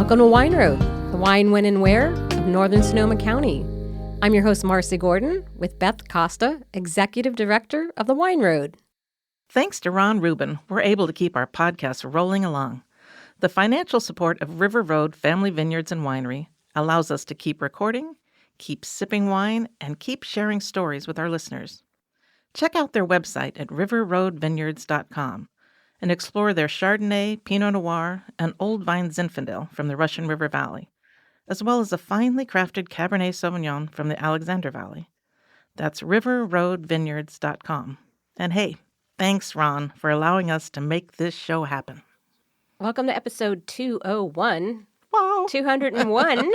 Welcome to Wine Road, the wine, when, and where of Northern Sonoma County. I'm your host, Marcy Gordon, with Beth Costa, Executive Director of the Wine Road. Thanks to Ron Rubin, we're able to keep our podcast rolling along. The financial support of River Road Family Vineyards and Winery allows us to keep recording, keep sipping wine, and keep sharing stories with our listeners. Check out their website at riverroadvineyards.com and explore their Chardonnay, Pinot Noir, and Old Vine Zinfandel from the Russian River Valley, as well as a finely crafted Cabernet Sauvignon from the Alexander Valley. That's riverroadvineyards.com. And hey, thanks, Ron, for allowing us to make this show happen. Welcome to episode 201. Wow. 201.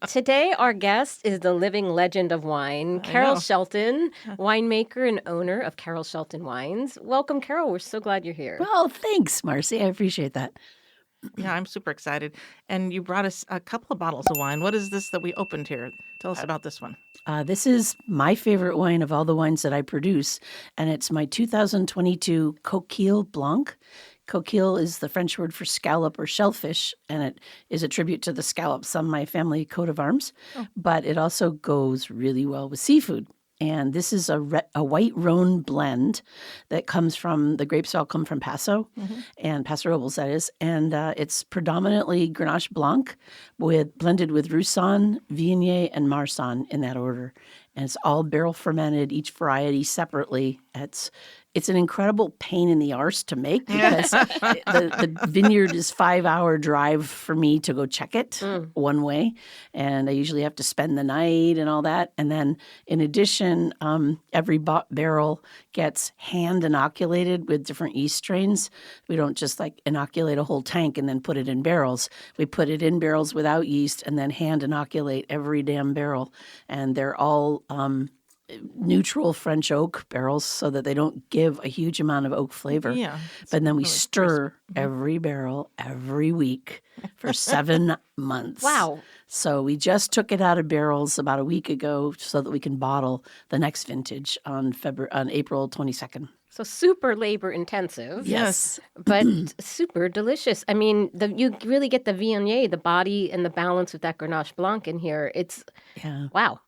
Today, our guest is the living legend of wine, Carol Shelton, winemaker and owner of Carol Shelton Wines. Welcome, Carol. We're so glad you're here. Well, thanks, Marcy. I appreciate that. Yeah, I'm super excited. And you brought us a couple of bottles of wine. What is this that we opened here? Tell us about this one. This is my favorite wine of all the wines that I produce, and it's my 2022 Coquille Blanc. Coquille is the French word for scallop or shellfish, and it is a tribute to the scallops on my family coat of arms. But it also goes really well with seafood. And this is a white Rhone blend that comes from, the grapes all come from Paso, and Paso Robles, that is. And it's predominantly Grenache Blanc blended with Roussanne, Viognier, and Marsanne in that order. And it's all barrel fermented, each variety separately. It's an incredible pain in the arse to make because the vineyard is 5-hour drive for me to go check it one way. And I usually have to spend the night and all that. And then in addition, every barrel gets hand inoculated with different yeast strains. We don't just like inoculate a whole tank and then put it in barrels. We put it in barrels without yeast and then hand inoculate every damn barrel. And they're all neutral French oak barrels so that they don't give a huge amount of oak flavor. Yeah. But then we stir every barrel every week for 7 months. Wow. So we just took it out of barrels about a week ago so that we can bottle the next vintage on April 22nd. So super labor intensive. Yes. But super delicious. I mean, you really get the Viognier, the body and the balance with that Grenache Blanc in here. Wow.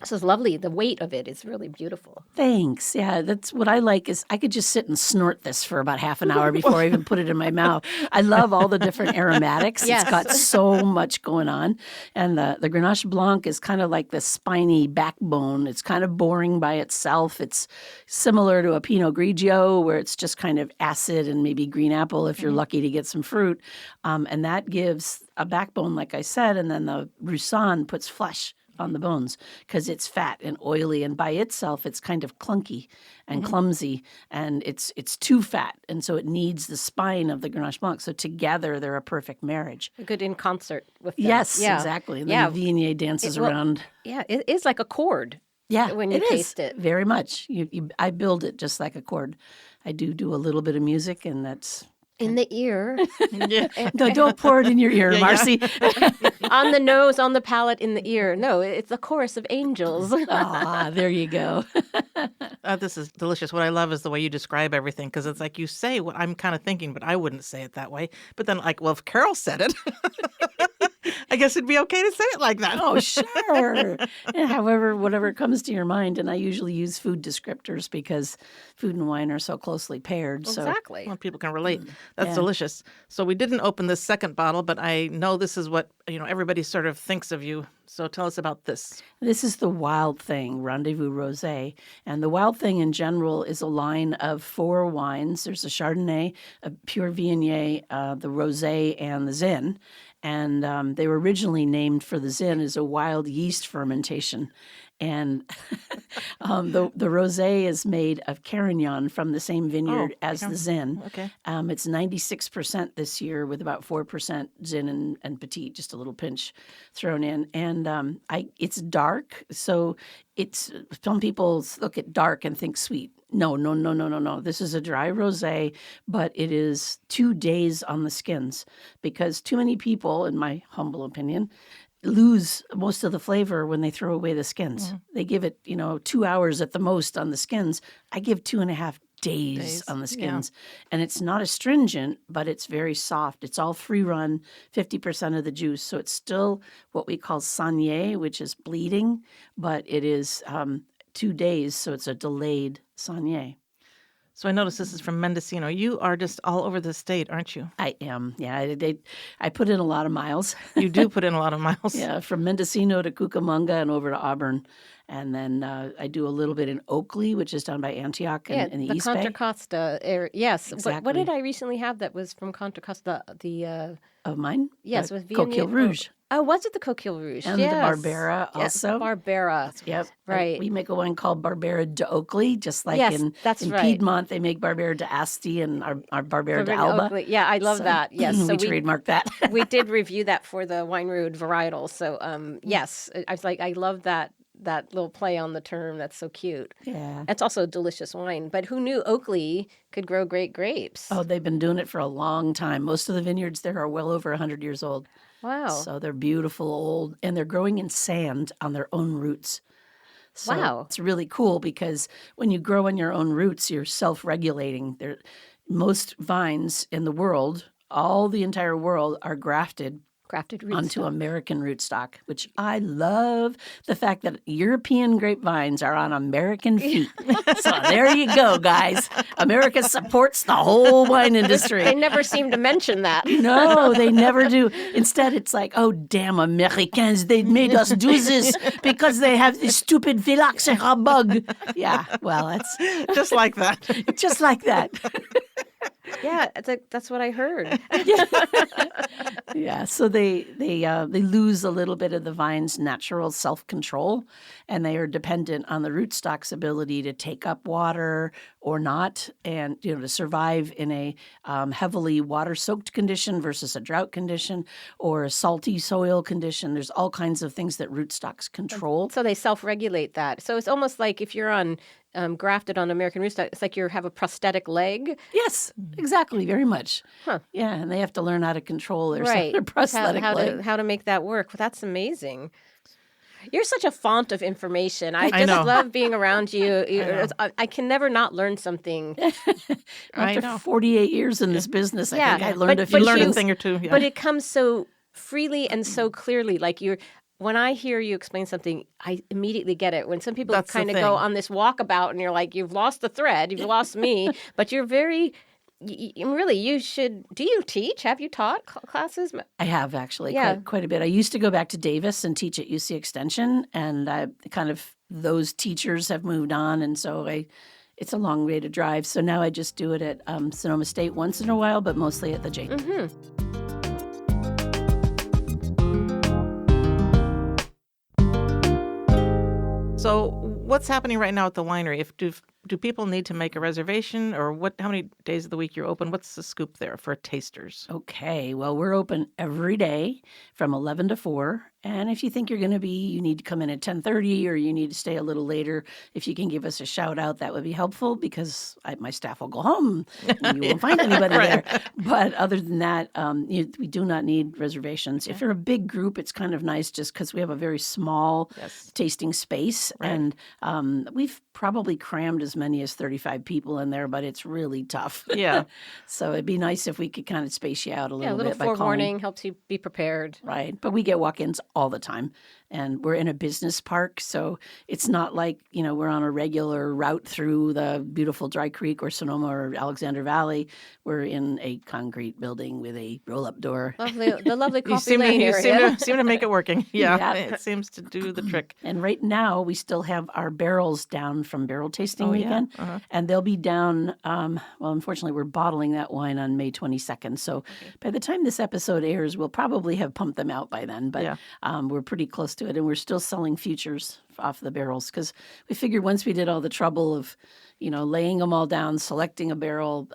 This is lovely. The weight of it is really beautiful. Thanks. Yeah, that's what I like is I could just sit and snort this for about half an hour before I even put it in my mouth. I love all the different aromatics. Yes. It's got so much going on. And the Grenache Blanc is kind of like the spiny backbone. It's kind of boring by itself. It's similar to a Pinot Grigio where it's just kind of acid and maybe green apple if you're lucky to get some fruit. And that gives a backbone, like I said, and then the Roussanne puts flesh on the bones because it's fat and oily, and by itself it's kind of clunky and clumsy, and it's too fat, and so it needs the spine of the Grenache Blanc. So together they're a perfect marriage. Good in concert with that. Yes, exactly. And then the Viognier dances around. Yeah, it is like a chord. Yeah, when you taste it. Very much. I build it just like a chord. I do a little bit of music, and that's in the ear. No, don't pour it in your ear, Marcy. On the nose, on the palate, in the ear. No, it's a chorus of angels. There you go. This is delicious. What I love is the way you describe everything, because it's like you say what I'm kind of thinking, but I wouldn't say it that way. But then, like, well, if Carol said it, I guess it'd be okay to say it like that. Oh, sure. However, whatever comes to your mind. And I usually use food descriptors because food and wine are so closely paired. Exactly. So well, people can relate. That's delicious. So we didn't open this second bottle, but I know this is what, everybody sort of thinks of you. So tell us about this. This is the Wild Thing, Rendezvous Rosé. And the Wild Thing in general is a line of 4 wines. There's a Chardonnay, a pure Viognier, the Rosé, and the Zin. And they were originally named for the Zin as a wild yeast fermentation. And the rosé is made of Carignan from the same vineyard as the Zin. Okay. It's 96% this year with about 4% Zin and Petit, just a little pinch thrown in. And it's dark, so some people look at dark and think sweet. No. This is a dry rosé, but it is 2 days on the skins because too many people, in my humble opinion, lose most of the flavor when they throw away the skins. They give it, 2 hours at the most on the skins. I give 2.5 days on the skins. Yeah. And it's not astringent, but it's very soft. It's all free run, 50% of the juice. So it's still what we call saignée, which is bleeding, but it is 2 days, so it's a delayed saignée. So I noticed this is from Mendocino. You are just all over the state, aren't you? I am. Yeah, I put in a lot of miles. You do put in a lot of miles. Yeah, from Mendocino to Cucamonga and over to Auburn. And then I do a little bit in Oakley, which is down by Antioch and the East Bay. Contra Costa area. Yes. Exactly. What did I recently have that was from Contra Costa? Of mine? Yes, with Coquille Rouge. Oh, was it the Coquille Rouge? And the Barbera also. Barbera. Yep. Right. We make a wine called Barbera de Oakley, just like in Piedmont, they make Barbera de Asti and our Barbera de Alba. Oakley. Yeah, I love that. Yes. So we trademarked that. We did review that for the Wine Road varietal. So, yes, I was like, I love that little play on the term. That's so cute. Yeah. It's also a delicious wine. But who knew Oakley could grow great grapes? Oh, they've been doing it for a long time. Most of the vineyards there are well over 100 years old. Wow. So they're beautiful, old, and they're growing in sand on their own roots. So wow. It's really cool because when you grow on your own roots, you're self-regulating. Most vines in the world, the entire world, are grafted onto American rootstock, which I love the fact that European grapevines are on American feet. So there you go, guys. America supports the whole wine industry. They never seem to mention that. No, they never do. Instead, it's like, oh, damn Americans, they made us do this because they have this stupid phylloxera bug. Yeah, well, that's just like that. Just like that. Yeah, that's what I heard. Yeah, so they lose a little bit of the vine's natural self-control, and they are dependent on the rootstock's ability to take up water or not, and to survive in a heavily water-soaked condition versus a drought condition or a salty soil condition. There's all kinds of things that rootstocks control. So they self-regulate that. So it's almost like if you're on grafted on American rootstock, it's like you have a prosthetic leg. Yes, exactly, very much. Huh. Yeah, and they have to learn how to control their prosthetic leg. How to make that work. Well, that's amazing. You're such a font of information. I just love being around you. I can never not learn something. After 48 years in this business, I think I learned a thing or two. Yeah. But it comes so freely and so clearly. Like when I hear you explain something, I immediately get it. When some people kind of go on this walkabout and you're like, you've lost the thread, you've lost me, but you're very... Really, you should. Do you teach? Have you taught classes? I have actually, quite a bit. I used to go back to Davis and teach at UC Extension, and those teachers have moved on, and so it's a long way to drive. So now I just do it at Sonoma State once in a while, but mostly at the J. Mm-hmm. So what's happening right now at the winery? Do people need to make a reservation, or how many days of the week you're open? What's the scoop there for tasters? Okay, well, we're open every day from 11 to 4. And if you think you need to come in at 10:30 or you need to stay a little later, if you can give us a shout out, that would be helpful because my staff will go home and you won't find anybody there. But other than that, we do not need reservations. If you're a big group, it's kind of nice just because we have a very small tasting space. Right. And we've probably crammed as many as 35 people in there, but it's really tough. Yeah. So it'd be nice if we could kind of space you out a little bit. A little forewarning helps you be prepared. Right. But we get walk-ins all the time. And we're in a business park, so it's not like, we're on a regular route through the beautiful Dry Creek or Sonoma or Alexander Valley. We're in a concrete building with a roll-up door. The lovely coffee lane area. You seem to make it working. Yeah, it seems to do the trick. And right now, we still have our barrels down from barrel tasting weekend. Yeah? Uh-huh. And they'll be down, unfortunately, we're bottling that wine on May 22nd. So by the time this episode airs, we'll probably have pumped them out by then. But we're pretty close to it, and we're still selling futures off the barrels because we figured once we did all the trouble of, laying them all down, selecting a barrel,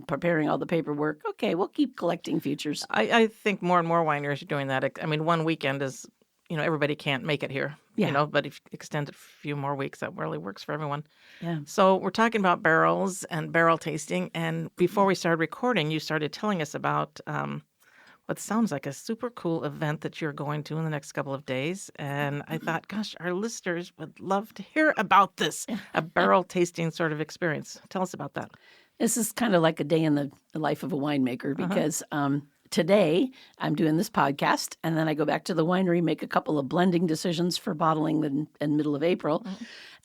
preparing all the paperwork, okay, we'll keep collecting futures. I think more and more wineries are doing that. I mean, one weekend is, everybody can't make it here, but if you extend it a few more weeks, that really works for everyone. Yeah. So we're talking about barrels and barrel tasting, and before we started recording, you started telling us about what sounds like a super cool event that you're going to in the next couple of days. And I thought, gosh, our listeners would love to hear about this, a barrel tasting sort of experience. Tell us about that. This is kind of like a day in the life of a winemaker because today I'm doing this podcast, and then I go back to the winery, make a couple of blending decisions for bottling in middle of April.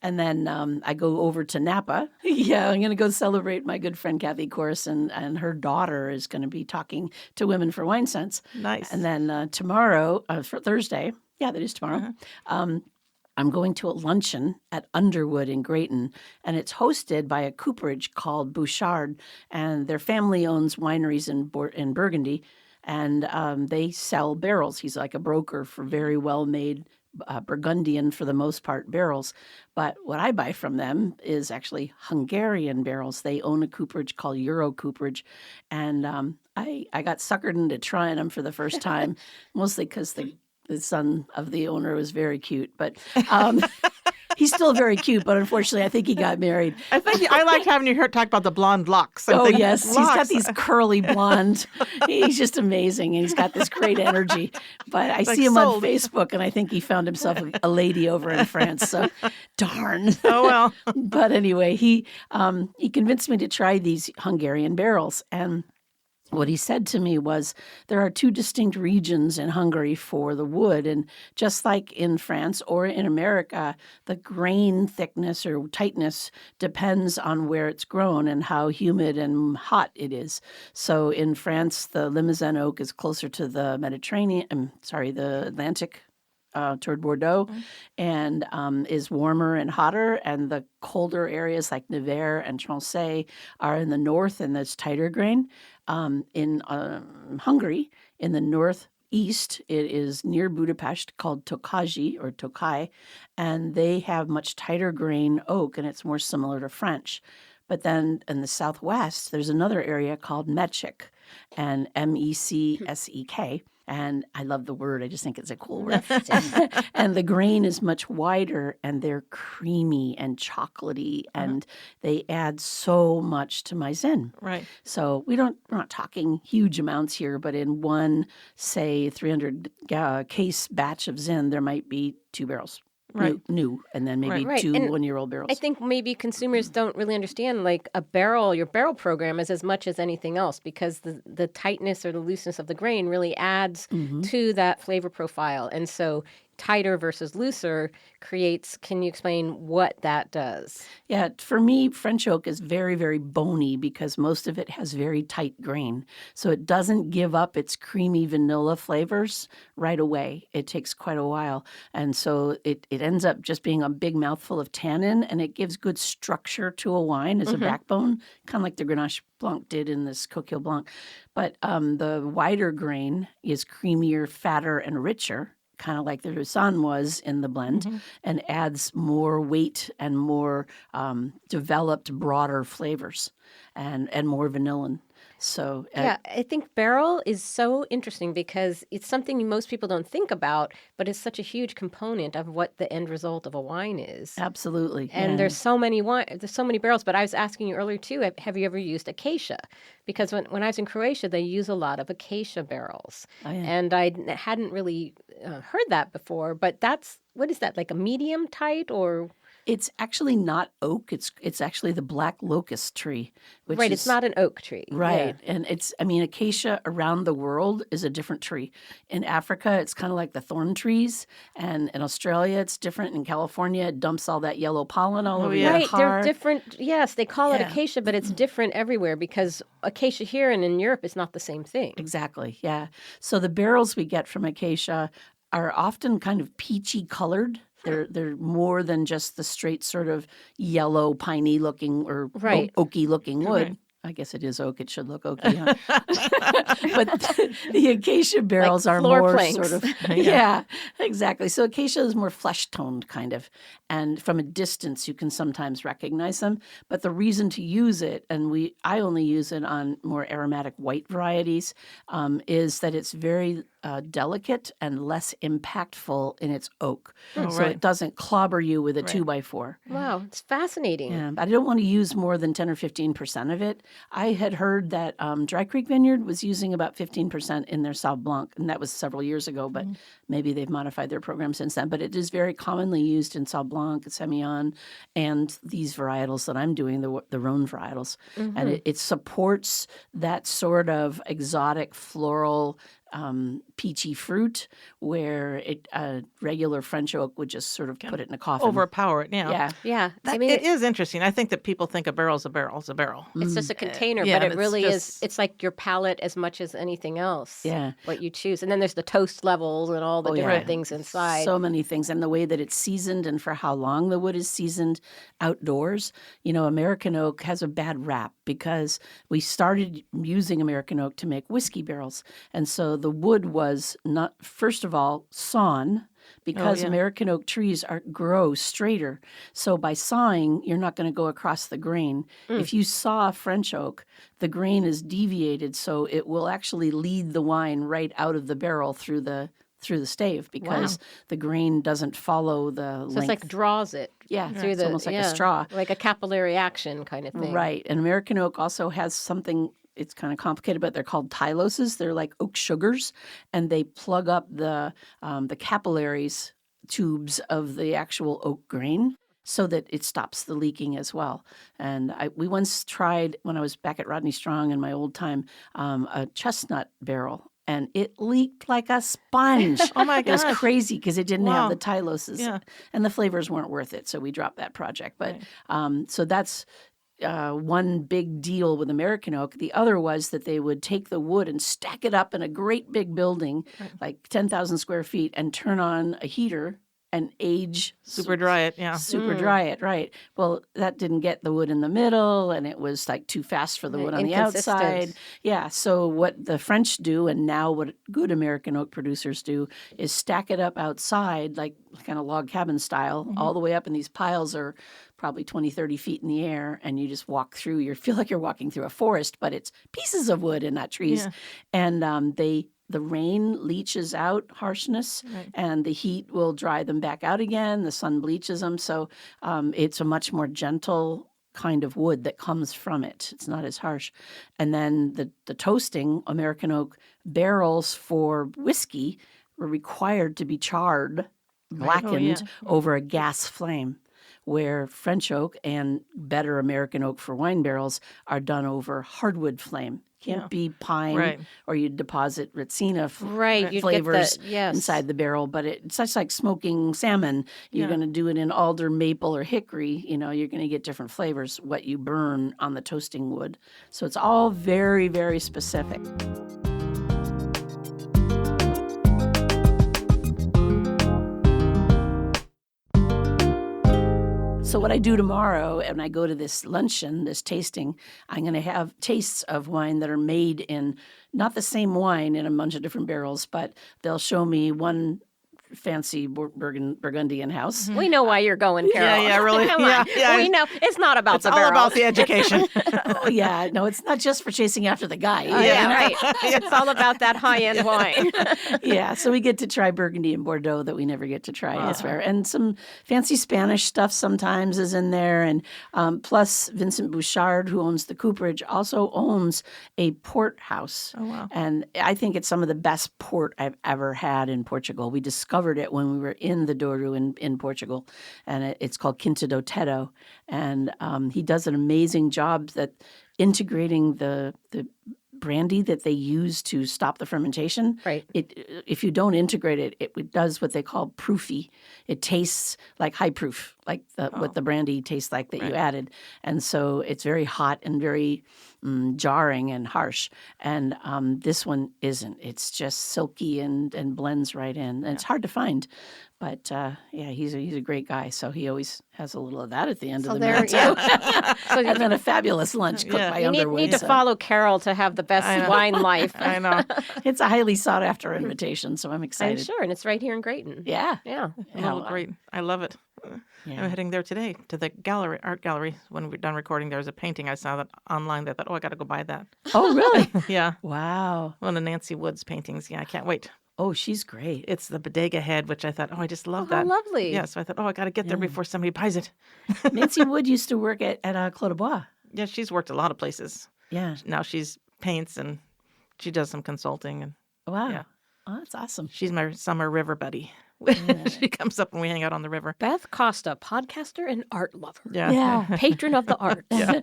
And then I go over to Napa. Yeah, I'm going to go celebrate my good friend Kathy Corus, and her daughter is going to be talking to Women for Wine Sense. Nice. And then tomorrow, for Thursday, yeah, that is tomorrow, I'm going to a luncheon at Underwood in Grayton, and it's hosted by a cooperage called Bouchard, and their family owns wineries in Burgundy, and they sell barrels. He's like a broker for very well-made Burgundian, for the most part, barrels. But what I buy from them is actually Hungarian barrels. They own a cooperage called Euro Cooperage, and I got suckered into trying them for the first time, mostly because the son of the owner was very cute, but he's still very cute. But unfortunately, I think he got married. I liked having you talk about the blonde locks. Yes, he's got these curly blonde. He's just amazing, and he's got this great energy. But I see him on Facebook, and I think he found himself a lady over in France. So, darn. Oh well. But anyway, he convinced me to try these Hungarian barrels, and what he said to me was, there are two distinct regions in Hungary for the wood. And just like in France or in America, the grain thickness or tightness depends on where it's grown and how humid and hot it is. So in France, the Limousin oak is closer to the the Atlantic toward Bordeaux, and is warmer and hotter. And the colder areas like Nevers and Trançay are in the north, and there's tighter grain. In Hungary, in the northeast, it is near Budapest, called Tokaj, and they have much tighter grain oak, and it's more similar to French. But then in the southwest, there's another area called Mecsek, and Mecsek. And I love the word. I just think it's a cool word. And the grain is much wider, and they're creamy and chocolatey, and they add so much to my Zin. Right. So we're not talking huge amounts here, but in one, say, 300 case batch of Zin, there might be 2 barrels. Right. New, and then maybe 2 one-year-old barrels. I think maybe consumers don't really understand, like your barrel program is as much as anything else, because the tightness or the looseness of the grain really adds to that flavor profile. And so tighter versus looser can you explain what that does? Yeah, for me, French oak is very, very bony because most of it has very tight grain. So it doesn't give up its creamy vanilla flavors right away. It takes quite a while. And so it ends up just being a big mouthful of tannin, and it gives good structure to a wine as a backbone, kind of like the Grenache Blanc did in this Coquille Blanc. But the wider grain is creamier, fatter, and richer, kind of like the Roussanne was in the blend, and adds more weight and more developed, broader flavors and more vanillin. So I think barrel is so interesting because it's something most people don't think about, but it's such a huge component of what the end result of a wine is. Absolutely. And there's so many barrels. But I was asking you earlier too, have you ever used acacia? Because when I was in Croatia, they use a lot of acacia barrels, and I hadn't really heard that before. But what is that, like a medium tight or? It's actually not oak. It's actually the black locust tree. It's not an oak tree. Right. Yeah. And acacia around the world is a different tree. In Africa, it's kind of like the thorn trees. And in Australia, it's different. In California, it dumps all that yellow pollen all over your car. They're different. Yes, they call it acacia, but it's different everywhere because acacia here and in Europe is not the same thing. Exactly, yeah. So the barrels we get from acacia are often kind of peachy colored. They're more than just the straight sort of yellow, piney looking or oaky looking wood. Right. I guess it is oak. It should look oaky, huh? But the acacia barrels are more planks. Sort of, yeah, exactly. So acacia is more flesh toned kind of, and from a distance you can sometimes recognize them. But the reason to use it, and I only use it on more aromatic white varieties, is that it's very delicate and less impactful in its oak. Oh, So right. it doesn't clobber you with a Right. 2x4. Wow, it's fascinating. Yeah, but I don't want to use more than 10 or 15% of it. I had heard that Dry Creek Vineyard was using about 15% in their Sauv Blanc, and that was several years ago, but maybe they've modified their program since then. But it is very commonly used in Sauv Blanc, Semillon, and these varietals that I'm doing, the Rhone varietals. And it supports that sort of exotic floral peachy fruit where regular French oak would just sort of put it in a coffin. Overpower it, Yeah. Yeah. That, I mean, it is interesting. I think that people think a barrel's a barrel. it's just a container, yeah, but and it it's really is. just- It's like your palate as much as anything else. Yeah. What you choose. And then there's the toast levels and all the different things inside. So many things. And the way that it's seasoned and for how long the wood is seasoned outdoors. You know, American oak has a bad rap because we started using American oak to make whiskey barrels. And so the wood was not, first of all, sawn because American oak trees grow straighter. So by sawing, you're not going to go across the grain. If you saw French oak, the grain is deviated, so it will actually lead the wine right out of the barrel through the stave because the grain doesn't follow the length. So it's like draws it. Yeah, through it's almost like a straw. Like a capillary action kind of thing. Right. And American oak also has something, it's kind of complicated, but they're called tyloses. They're like oak sugars, and they plug up the capillaries tubes of the actual oak grain so that it stops the leaking as well. And we once tried, when I was back at Rodney Strong in my old time, a chestnut barrel. And it leaked like a sponge. Oh, my It was gosh. crazy because it didn't Wow. have the tyloses. Yeah. And the flavors weren't worth it, so we dropped that project. But so that's one big deal with American oak. The other was that they would take the wood and stack it up in a great big building, like 10,000 square feet, and turn on a heater and age Super dry it, yeah. super dry it, right. Well, that didn't get the wood in the middle, and it was like too fast for the wood on the Inconsistent. outside. Yeah, so what the French do, and now what good American oak producers do, is stack it up outside, like kind of log cabin style, all the way up, and these piles are probably 20, 30 feet in the air, and you just walk through. You feel like you're walking through a forest, but it's pieces of wood and not trees. Yeah. And the rain leaches out harshness, and the heat will dry them back out again. The sun bleaches them. So it's a much more gentle kind of wood that comes from it. It's not as harsh. And then the toasting, American oak barrels for whiskey were required to be charred, blackened over a gas flame, where French oak and better American oak for wine barrels are done over hardwood flame. Can't be pine, or you deposit Retsina you'd flavors get the, inside the barrel. But it's such like smoking salmon. You're going to do it in alder, maple, or hickory. You know, you're going to get different flavors, what you burn on the toasting wood. So it's all very, very specific. So what I do tomorrow, when I go to this luncheon, this tasting, I'm going to have tastes of wine that are made in not the same wine in a bunch of different barrels, but they'll show me one fancy Burgundian house. We know why you're going, Carol. Yeah, really. Come on. Yeah. We know. It's not about It's the all barrel. about the education. Oh, yeah. No, it's not just for chasing after the guy. Right. It's all about that high-end wine. Yeah, so we get to try Burgundy and Bordeaux that we never get to try elsewhere. And some fancy Spanish stuff sometimes is in there. And plus, Vincent Bouchard, who owns the cooperage, also owns a port house. Oh, wow. And I think it's some of the best port I've ever had in Portugal. We discovered it when we were in the Douro in Portugal, and it's called Quinta do Teto. And he does an amazing job that integrating the brandy that they use to stop the fermentation. Right. If you don't integrate it, it does what they call proofy. It tastes like high proof, like what the brandy tastes like that you added. And so it's very hot and very jarring and harsh. And this one isn't. It's just silky and blends right in. And it's hard to find. But he's a great guy. So he always has a little of that at the end of the meal. So And then a fabulous lunch cooked by you Underwood. need to follow Carol to have the best wine life. I know. It's a highly sought after invitation, so I'm I'm excited. sure, and it's right here in Grayton. Yeah. Yeah. Oh, great. I love it. Yeah. I'm heading there today to the art gallery. When we're done recording, there's a painting I saw that online that I thought, I got to go buy that. Oh, really? Yeah. Wow. One of Nancy Wood's paintings. Yeah, I can't wait. Oh, she's great. It's the bodega head, which I thought, I just love How that. lovely. Yeah, so I thought, I got to get there before somebody buys it. Nancy Wood used to work at Clos de Bois. Yeah, she's worked a lot of places. Yeah. Now she's paints and she does some consulting. And Wow. Yeah. Oh, that's awesome. she's my summer river buddy. She comes up when we hang out on the river. Beth Costa, podcaster and art lover. Yeah. Patron of the arts. Yeah.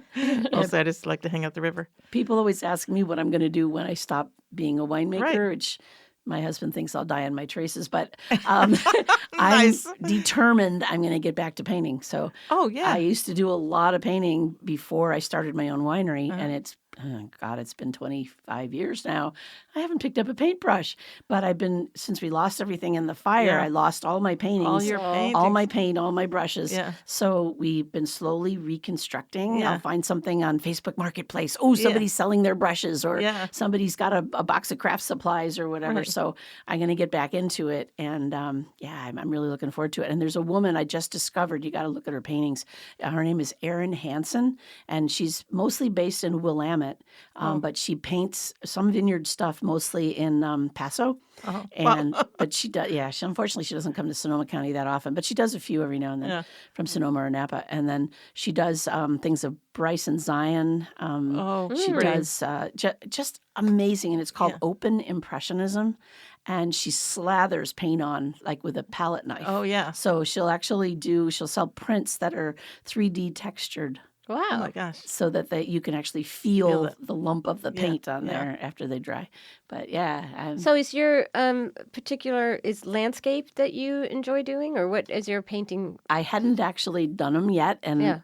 Also, I just like to hang out the river. People always ask me what I'm going to do when I stop being a winemaker, Right. which my husband thinks I'll die on my traces, but Nice. I'm determined I'm going to get back to painting. So Oh, yeah. I used to do a lot of painting before I started my own winery, and it's been 25 years now. I haven't picked up a paintbrush, but since we lost everything in the fire, Yeah. I lost all my paintings, All your paintings. all my paint, all my brushes. Yeah. So we've been slowly reconstructing. Yeah. I'll find something on Facebook Marketplace. Oh, somebody's selling their brushes, or Yeah. somebody's got a box of craft supplies or whatever. Right. So I'm going to get back into it. And I'm really looking forward to it. And there's a woman I just discovered. You got to look at her paintings. Her name is Erin Hansen, and she's mostly based in Willamette. But she paints some vineyard stuff mostly in Paso, and but she does. Yeah, unfortunately she doesn't come to Sonoma County that often, but she does a few every now and then from Sonoma or Napa. And then she does things of Bryce and Zion. She does just amazing, and it's called Open Impressionism. And she slathers paint on like with a palette knife. Oh, yeah. So she'll sell prints that are 3D textured. Wow. Oh, my gosh. So that you can actually feel the lump of the paint on there after they dry. But So is your is landscape that you enjoy doing, or what is your painting? I hadn't actually done them yet. And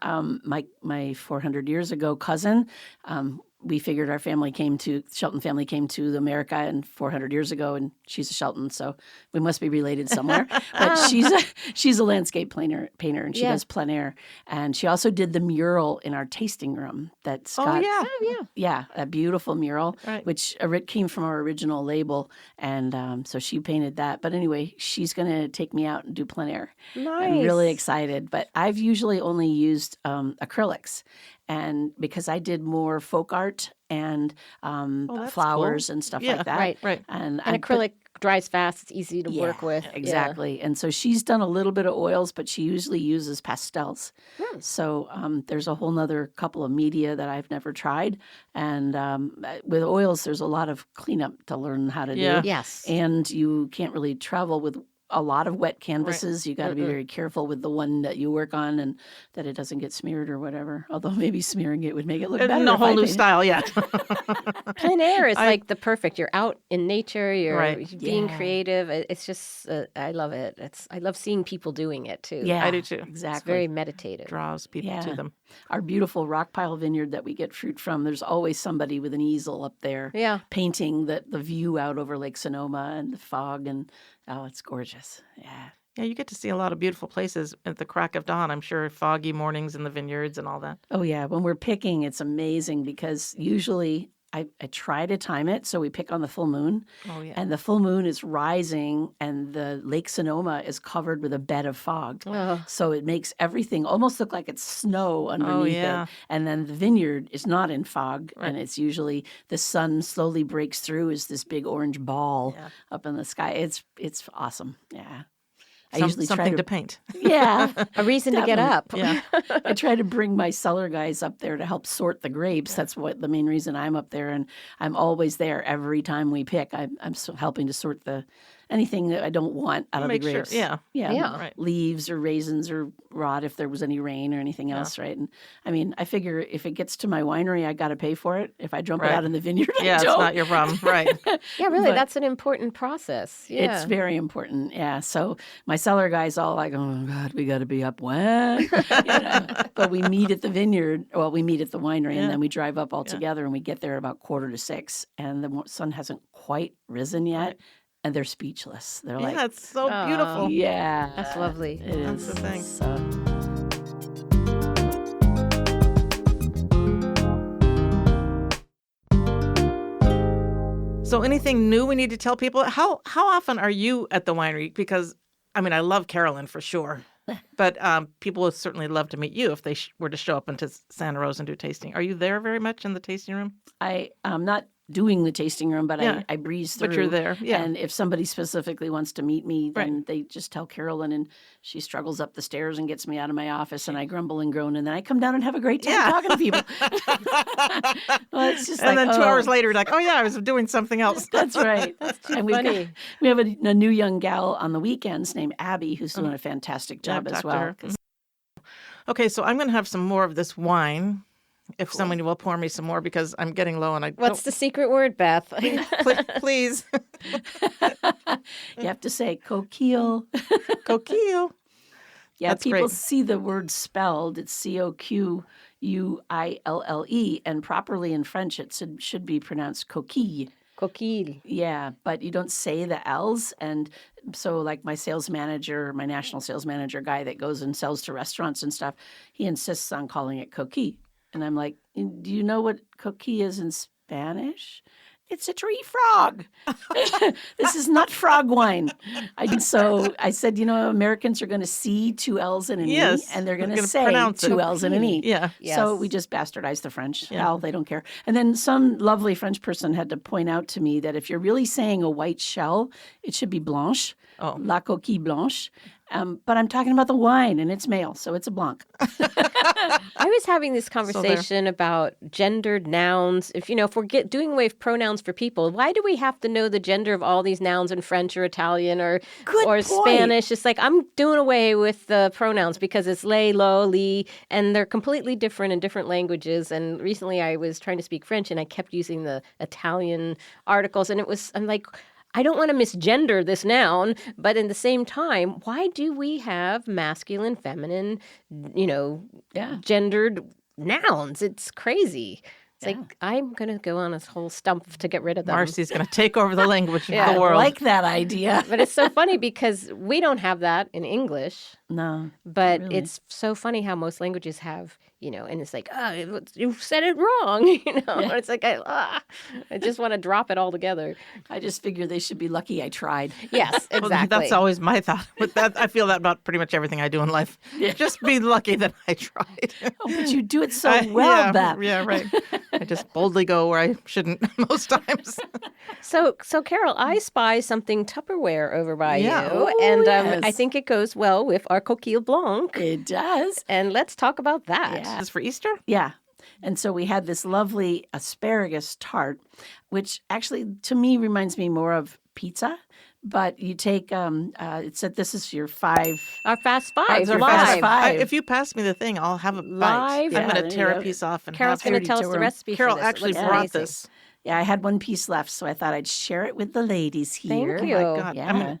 my 400 years ago cousin, we figured Shelton family came to America and 400 years ago, and she's a Shelton, so we must be related somewhere. But she's a landscape painter, and she does plein air. And she also did the mural in our tasting room that's got a beautiful mural, which came from our original label. And so she painted that. But anyway, she's going to take me out and do plein air. Nice. I'm really excited. But I've usually only used acrylics. And because I did more folk art and flowers and stuff like that. Right. And acrylic dries fast. It's easy to work with. Exactly. And so she's done a little bit of oils, but she usually uses pastels. So there's a whole nother couple of media that I've never tried. And with oils, there's a lot of cleanup to learn how to do. Yes. And you can't really travel with a lot of wet canvases. You got to be very careful with the one that you work on, and that it doesn't get smeared or whatever. Although maybe smearing it would make it look better. A whole new style, Plein air is like the perfect. You're out in nature. You're being creative. It's just I love it. I love seeing people doing it too. Yeah, I do too. Exactly. It's very meditative. Draws people to them. Our beautiful rock pile vineyard that we get fruit from, there's always somebody with an easel up there painting the view out over Lake Sonoma and the fog, and it's gorgeous. Yeah. Yeah, you get to see a lot of beautiful places at the crack of dawn. I'm sure foggy mornings in the vineyards and all that. Oh, yeah. When we're picking, it's amazing because usually I try to time it so we pick on the full moon. Oh, yeah. And the full moon is rising and the Lake Sonoma is covered with a bed of fog. So it makes everything almost look like it's snow underneath it. And then the vineyard is not in fog. And it's usually the sun slowly breaks through as this big orange ball up in the sky. It's awesome. Yeah. I usually something to paint. Yeah. A reason to get up. Yeah. I try to bring my cellar guys up there to help sort the grapes. That's the main reason I'm up there. And I'm always there every time we pick. I'm helping to sort anything that I don't want out of the grapes. Sure. Yeah. Right. Leaves or raisins or rot if there was any rain or anything else, right? And I mean, I figure if it gets to my winery, I got to pay for it. If I dump it out in the vineyard, I don't. It's not your problem, right? Yeah, really, that's an important process. Yeah. It's very important. Yeah. So my cellar guys all like, oh God, we got to be up when? But we meet at the vineyard. Well, we meet at the winery, and then we drive up all together, and we get there about 5:45, and the sun hasn't quite risen yet. Right. And they're speechless. They're like, it's so beautiful. Yeah. That's lovely. That's the thing. So anything new we need to tell people? How often are you at the winery? Because, I mean, I love Carolyn for sure. But people would certainly love to meet you if they were to show up into Santa Rosa and do tasting. Are you there very much in the tasting room? I'm not doing the tasting room, but I breeze through. But you're there, yeah. And if somebody specifically wants to meet me, then they just tell Carolyn, and she struggles up the stairs and gets me out of my office, and I grumble and groan, and then I come down and have a great time talking to people. Well, it's just and then 2 hours later, like, oh yeah, I was doing something else. That's right. That's too funny. We have a new young gal on the weekends named Abby who's doing a fantastic job as well. Okay, so I'm going to have some more of this wine. If somebody will pour me some more, because I'm getting low and I What's the secret word, Beth? Please. You have to say coquille. Coquille. Yeah, That's people great. see the word spelled. It's Coquille, and properly in French it should be pronounced coquille. Coquille. Yeah, but you don't say the L's. And so like my national sales manager guy that goes and sells to restaurants and stuff, he insists on calling it coquille. And I'm like, do you know what coquille is in Spanish? It's a tree frog. This is not frog wine. So I said, Americans are going to see 2 L's and an E, and they're going to say 2 L's and an E. Yeah. Yes. So we just bastardized the French. Yeah. Hell, they don't care. And then some lovely French person had to point out to me that if you're really saying a white shell, it should be blanche, la coquille blanche. But I'm talking about the wine, and it's male, so it's a blanc. I was having this conversation about gendered nouns. If we're doing away with pronouns for people, why do we have to know the gender of all these nouns in French or Italian or Spanish? It's like I'm doing away with the pronouns because it's lay, lo, li, and they're completely different in different languages. And recently I was trying to speak French, and I kept using the Italian articles, and I'm like, I don't want to misgender this noun, but in the same time, why do we have masculine, feminine, gendered nouns? It's crazy. It's like, I'm going to go on this whole stump to get rid of them. Marcy's going to take over the language of the world. I like that idea. But it's so funny because we don't have that in English. No. But it's so funny how most languages have, and it's like, you said it wrong, It's like, I just want to drop it all together. I just figure they should be lucky I tried. Yes, exactly. Well, that's always my thought. With that, I feel that about pretty much everything I do in life. Just be lucky that I tried. But you do it so well, Beth. Yeah, right. I just boldly go where I shouldn't most times. So Carol, I spy something Tupperware over by you, and I think it goes well with our Coquille Blanc. It does. And let's talk about that. Yeah. Is this for Easter? Yeah. And so we had this lovely asparagus tart, which actually to me reminds me more of pizza. But you take, it said this is your 5. Our fast 5. Our live. fast 5. If you pass me the thing, I'll have a bite. Live. I'm going to tear a piece off. And Carol's going to tell us the recipe Carol for this. actually brought this. Yeah, I had one piece left, so I thought I'd share it with the ladies here. Thank you. Oh, my God. Yeah.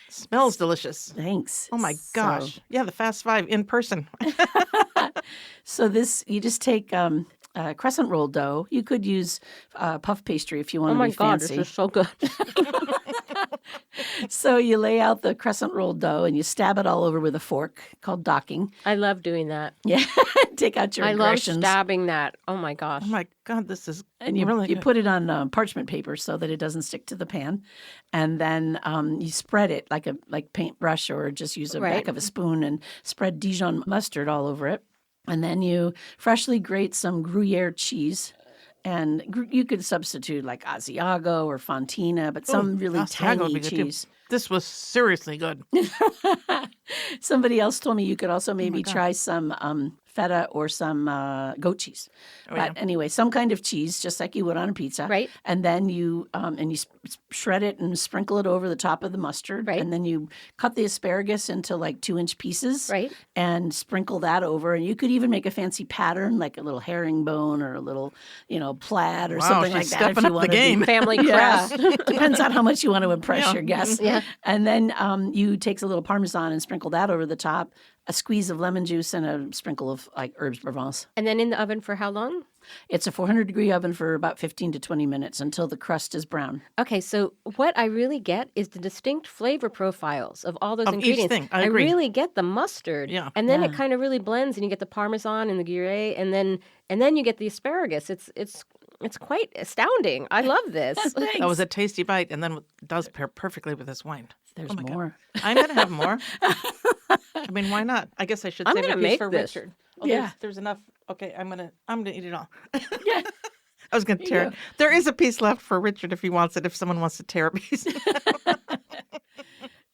Smells delicious. Thanks. Oh, my gosh. So, yeah, the Fast 5 in person. So this, you just take crescent roll dough. You could use puff pastry if you want to be fancy. Oh, my God, this is so good. So you lay out the crescent roll dough and you stab it all over with a fork called docking. I love doing that. Yeah. Take out your aggressions. I love stabbing that. Oh, my gosh. Oh, my God, this is and you really you good. put it on parchment paper so that it doesn't stick to the pan. And then you spread it like paintbrush or just use the back of a spoon and spread Dijon mustard all over it. And then you freshly grate some gruyère cheese. And you could substitute like asiago or fontina, but some really tangy cheese. This was seriously good. Somebody else told me you could also maybe try some feta or some goat cheese. Anyway, some kind of cheese, just like you would on a pizza. Right. And then you shred it and sprinkle it over the top of the mustard. Right. And then you cut the asparagus into like 2-inch pieces. Right. And sprinkle that over. And you could even make a fancy pattern, like a little herringbone or a little, plaid or something like that. Stepping up the game. Family crust. Depends on how much you want to impress your guests. Yeah. And then you take a little parmesan and sprinkle that over the top, a squeeze of lemon juice, and a sprinkle of like Herbes de Provence. And then in the oven for how long? It's a 400-degree oven for about 15 to 20 minutes until the crust is brown. Okay, so what I really get is the distinct flavor profiles of all those ingredients. Each thing. I agree. really get the mustard. Yeah. And then it kind of really blends, and you get the parmesan and the gruyere, and then you get the asparagus. It's quite astounding. I love this. That was a tasty bite, and then it does pair perfectly with this wine. There's more. I'm going to have more. I mean, why not? I guess I should save a piece for Richard. Oh, Yeah. there's enough. Okay, I'm gonna eat it all. Yeah. I was going to tear it. There is a piece left for Richard if he wants it, if someone wants to tear a piece.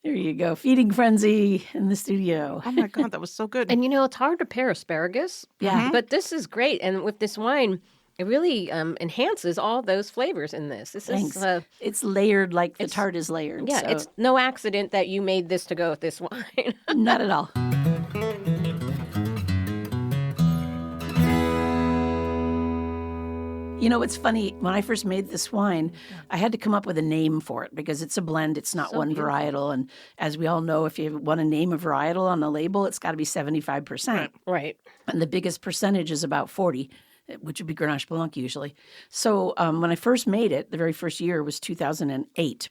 There you go. Feeding frenzy in the studio. Oh, my God, that was so good. And, it's hard to pair asparagus. Yeah. But this is great. And with this wine, it really enhances all those flavors in this. Thanks. It's layered like the tart is layered. Yeah, so. it's no accident that you made this to go with this wine. Not at all. It's funny. When I first made this wine, I had to come up with a name for it because it's a blend. It's not one beautiful varietal. And as we all know, if you want to name a varietal on the label, it's got to be 75%. Right. And the biggest percentage is about 40, which would be Grenache Blanc usually. So when I first made it, the very first year was 2008.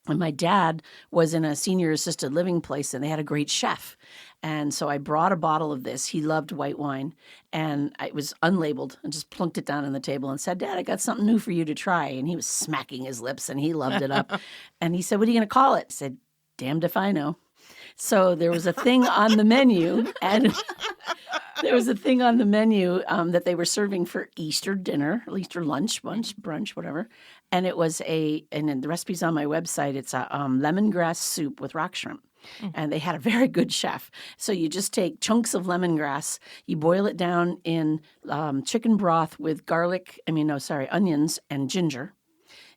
And my dad was in a senior assisted living place, and they had a great chef. And so I brought a bottle of this. He loved white wine, and it was unlabeled, and just plunked it down on the table and said, Dad, I got something new for you to try. And he was smacking his lips, and he loved it up. And he said, what are you going to call it? I said, damned if I know. So there was a thing on the menu, and there was a thing on the menu that they were serving for Easter dinner, or Easter lunch, brunch, whatever. And it was and the recipe's on my website, it's a lemongrass soup with rock shrimp. And they had a very good chef. So you just take chunks of lemongrass, you boil it down in chicken broth with onions and ginger.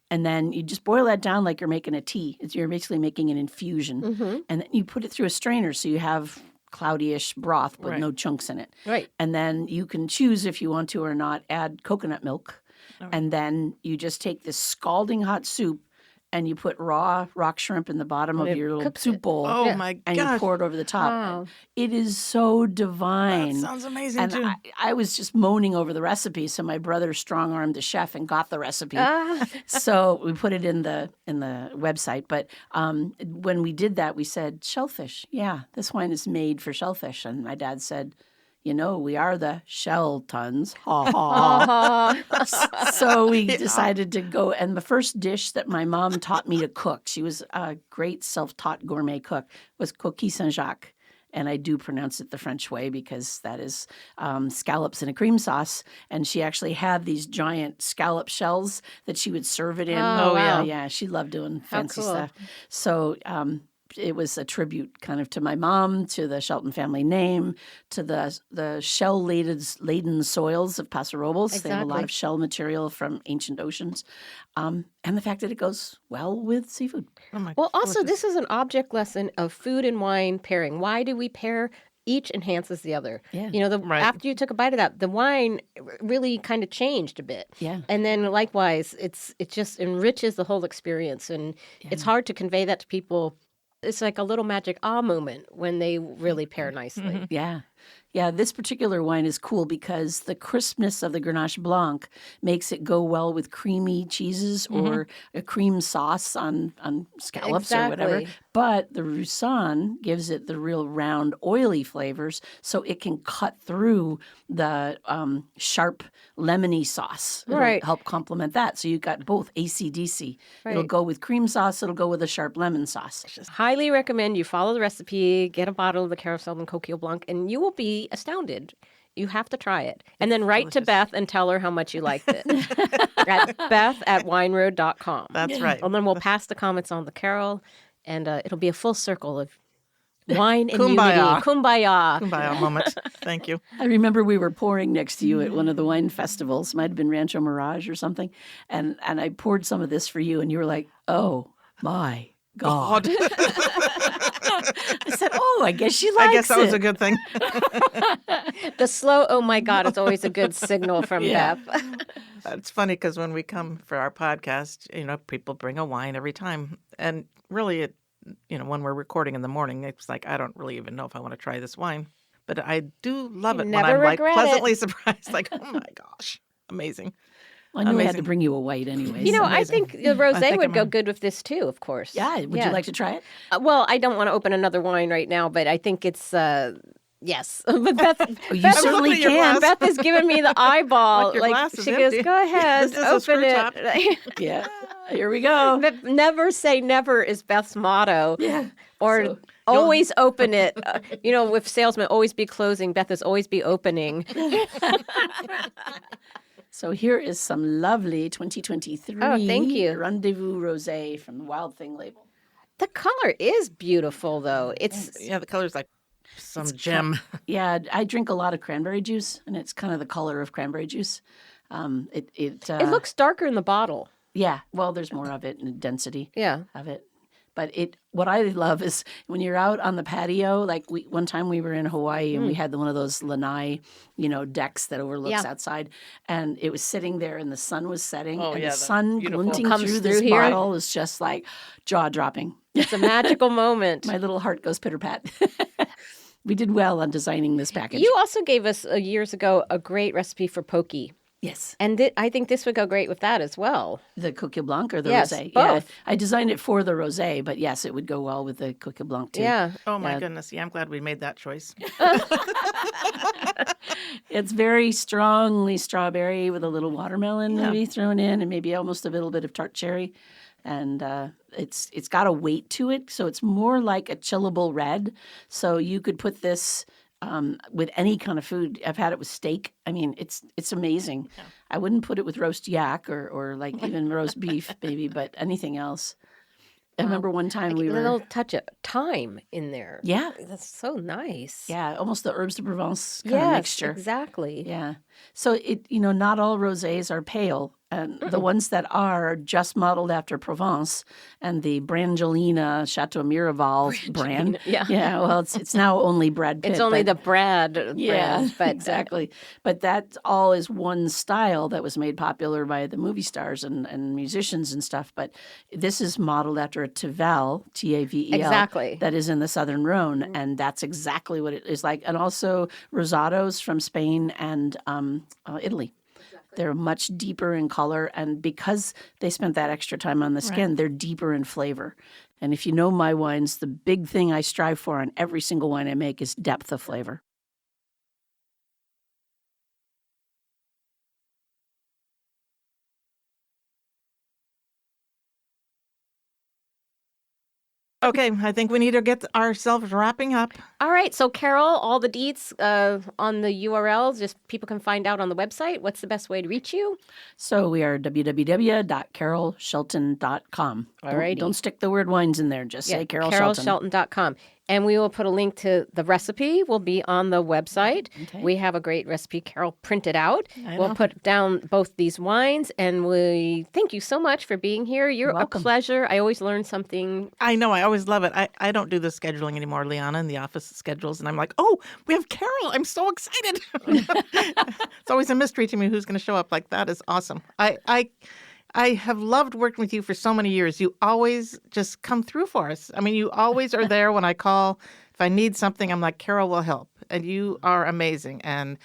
And then you just boil that down like you're making a tea. You're basically making an infusion. Mm-hmm. And then you put it through a strainer so you have cloudy-ish broth with no chunks in it. Right. And then you can choose if you want to or not add coconut milk. Oh. And then you just take this scalding hot soup and you put raw rock shrimp in the bottom of your little soup bowl. Oh, my gosh. And you pour it over the top. Wow. It is so divine. That sounds amazing, and too. I was just moaning over the recipe, so my brother strong-armed the chef and got the recipe. So we put it in the website. But when we did that, we said, shellfish. Yeah, this wine is made for shellfish. And my dad said, we are the Sheltons. Ha ha. So we decided to go. And the first dish that my mom taught me to cook, she was a great self-taught gourmet cook, was Coquille Saint-Jacques. And I do pronounce it the French way because that is scallops in a cream sauce. And she actually had these giant scallop shells that she would serve it in. Oh, wow. Yeah. She loved doing fancy stuff. So it was a tribute kind of to my mom, to the Shelton family name, to the shell-laden soils of Paso Robles. Exactly. They have a lot of shell material from ancient oceans. And the fact that it goes well with seafood. Oh my well, also, this is an object lesson of food and wine pairing. Why do we pair? Each enhances the other. Yeah. After you took a bite of that, the wine really kind of changed a bit. Yeah. And then likewise, it just enriches the whole experience. And it's hard to convey that to people. It's like a little magic moment when they really pair nicely. Mm-hmm. Yeah. Yeah, this particular wine is cool because the crispness of the Grenache Blanc makes it go well with creamy cheeses or a cream sauce on scallops or whatever. But the Roussanne gives it the real round, oily flavors, so it can cut through the sharp, lemony sauce. It'll help complement that. So you've got both AC/DC. Right. It'll go with cream sauce. It'll go with a sharp lemon sauce. Highly recommend you follow the recipe, get a bottle of the Carol Shelton Coquille Blanc, and you will be astounded. You have to try it. And then write to Beth and tell her how much you liked it. At beth@wineroad.com. That's right. And then we'll pass the comments on to Carol, and it'll be a full circle of wine and Kumbaya. unity. Kumbaya. Kumbaya moment. Thank you. I remember we were pouring next to you at one of the wine festivals. Might have been Rancho Mirage or something. And I poured some of this for you, and you were like, oh, my God. I said, I guess she likes it. I guess that was a good thing. The slow, oh my God, is always a good signal from Beth. It's funny because when we come for our podcast, people bring a wine every time. And really, when we're recording in the morning, it's like, I don't really even know if I want to try this wine. But I do love it when I'm pleasantly surprised. Like, oh my gosh, amazing. I knew I had to bring you a white anyway. I think the rosé would go good with this too, of course. Yeah. Would you like to try it? Well, I don't want to open another wine right now, but I think it's, yes. But Beth, you certainly can. Beth is giving me the eyeball. She goes, go ahead, open it. Yeah. Here we go. Never say never is Beth's motto. Yeah. Or always open it. With salesmen, always be closing. Beth is always be opening. So here is some lovely 2023 thank you. Rendezvous Rosé from the Wild Thing label. The color is beautiful, though. The color's like some gem. Yeah, I drink a lot of cranberry juice, and it's kind of the color of cranberry juice. It looks darker in the bottle. Yeah, well, there's more of it and the density of it. But what I love is when you're out on the patio, like one time we were in Hawaii and we had one of those lanai, decks that overlooks outside, and it was sitting there and the sun was setting and the sun glinting through this bottle is just like jaw-dropping. It's a magical moment. My little heart goes pitter-pat. We did well on designing this package. You also gave us years ago a great recipe for poke. Yes. And I think this would go great with that as well. The Coquille Blanc or the Yes, Rosé? both. Yeah, I designed it for the Rosé, but yes, it would go well with the Coquille Blanc too. Yeah. Oh, my goodness. Yeah, I'm glad we made that choice. It's very strongly strawberry with a little watermelon maybe thrown in and maybe almost a little bit of tart cherry. And it's got a weight to it, so it's more like a chillable red. So you could put this with any kind of food. I've had it with steak. I mean, it's amazing. Yeah. I wouldn't put it with roast yak or like even roast beef, maybe, but anything else. I remember one time we were... A little touch of thyme in there. Yeah. That's so nice. Yeah, almost the Herbes de Provence kind of mixture. Yes, exactly. Yeah. So, not all rosés are pale. And the ones that are just modeled after Provence and the Brangelina Chateau Miraval brand. Yeah, well, it's now only Brad Pitt. It's only the Brad brand. But exactly. But that all is one style that was made popular by the movie stars and musicians and stuff. But this is modeled after a Tavel, Tavel. Exactly. That is in the Southern Rhone. Mm-hmm. And that's exactly what it is like. And also Rosados from Spain and Italy. They're much deeper in color, and because they spent that extra time on the skin, they're deeper in flavor. And if you know my wines, the big thing I strive for on every single wine I make is depth of flavor. Okay, I think we need to get ourselves wrapping up. All right, so Carol, all the deets on the URLs, just people can find out on the website. What's the best way to reach you? So we are www.carolshelton.com. All right. Don't stick the word wines in there. Just say Carol Shelton. carolshelton.com. And we will put a link to the recipe will be on the website. Okay. We have a great recipe Carol printed out. We'll put down both these wines, and we thank you so much for being here. You're welcome. A pleasure. I always learn something. I know. I always love it. I don't do the scheduling anymore, Liana, in the office schedules, and I'm like, oh, we have Carol. I'm so excited. It's always a mystery to me who's going to show up. Like, that is awesome. I have loved working with you for so many years. You always just come through for us. I mean, you always are there when I call. If I need something, I'm like, Carol will help. And you are amazing. And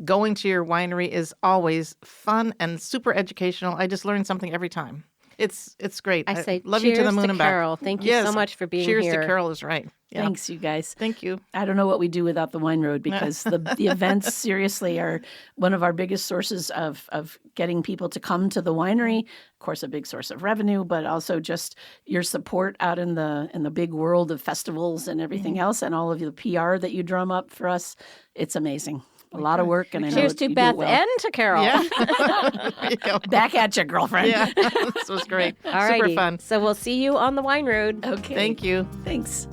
going to your winery is always fun and super educational. I just learn something every time. It's great. I say love cheers you to the moon to and Carol. back. Thank you so much for being cheers here. Cheers to Carol is right. Yeah. Thanks, you guys. Thank you. I don't know what we do without the Wine Road because the events seriously are one of our biggest sources of getting people to come to the winery. Of course, a big source of revenue, but also just your support out in the big world of festivals and everything else, and all of the PR that you drum up for us. It's amazing. A lot of work, and I know cheers to Beth and to Carol. Yeah. There you go. Back at you, girlfriend. Yeah, this was great. All righty. Super fun. So we'll see you on the Wine Road. Okay. Thank you. Thanks.